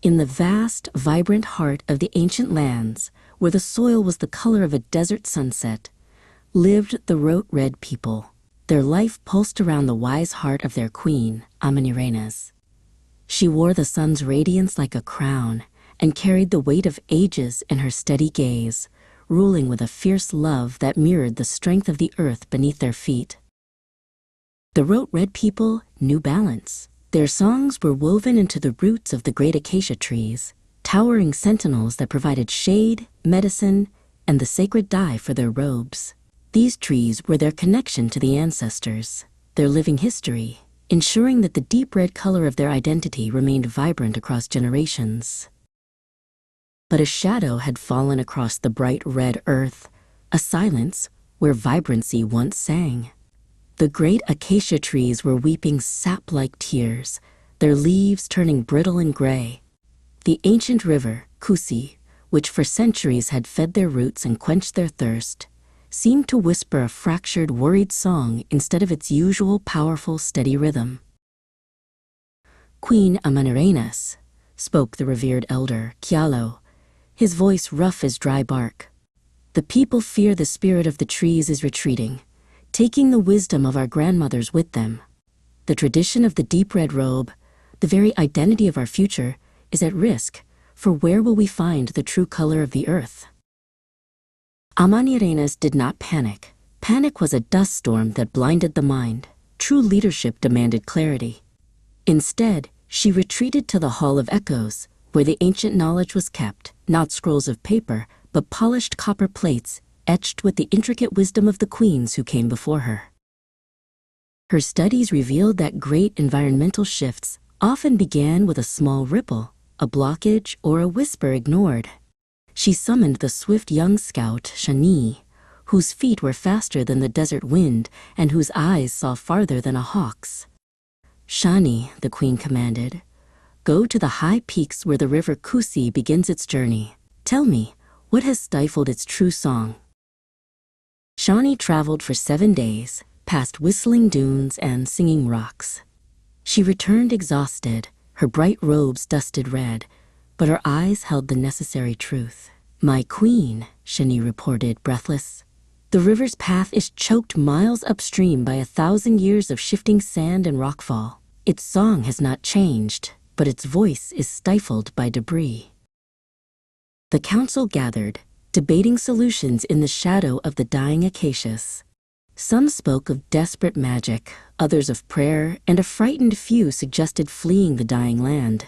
In the vast, vibrant heart of the ancient lands, where the soil was the color of a desert sunset, lived the Rote Red people. Their life pulsed around the wise heart of their queen, Amanirenas. She wore the sun's radiance like a crown and carried the weight of ages in her steady gaze, ruling with a fierce love that mirrored the strength of the earth beneath their feet. The Rote Red people knew balance. Their songs were woven into the roots of the great acacia trees, towering sentinels that provided shade, medicine, and the sacred dye for their robes. These trees were their connection to the ancestors, their living history, ensuring that the deep red color of their identity remained vibrant across generations. But a shadow had fallen across the bright red earth, a silence where vibrancy once sang. The great acacia trees were weeping sap-like tears, their leaves turning brittle and gray. The ancient river, Kusi, which for centuries had fed their roots and quenched their thirst, seemed to whisper a fractured, worried song instead of its usual powerful, steady rhythm. "Queen Amanirenas," spoke the revered elder, Kialo, his voice rough as dry bark. "The people fear the spirit of the trees is retreating, taking the wisdom of our grandmothers with them. The tradition of the deep red robe, the very identity of our future, is at risk, for where will we find the true color of the earth?" Amanirenas did not panic. Panic was a dust storm that blinded the mind. True leadership demanded clarity. Instead, she retreated to the Hall of Echoes, where the ancient knowledge was kept, not scrolls of paper, but polished copper plates etched with the intricate wisdom of the queens who came before her. Her studies revealed that great environmental shifts often began with a small ripple, a blockage, or a whisper ignored. She summoned the swift young scout, Shani, whose feet were faster than the desert wind and whose eyes saw farther than a hawk's. "Shani," the queen commanded, "go to the high peaks where the river Kusi begins its journey. Tell me, what has stifled its true song?" Shani traveled for 7 days, past whistling dunes and singing rocks. She returned exhausted, her bright robes dusted red, but her eyes held the necessary truth. "My queen," Shani reported, breathless, "the river's path is choked miles upstream by 1,000 years of shifting sand and rockfall. Its song has not changed, but its voice is stifled by debris." The council gathered, debating solutions in the shadow of the dying acacias. Some spoke of desperate magic, others of prayer, and a frightened few suggested fleeing the dying land.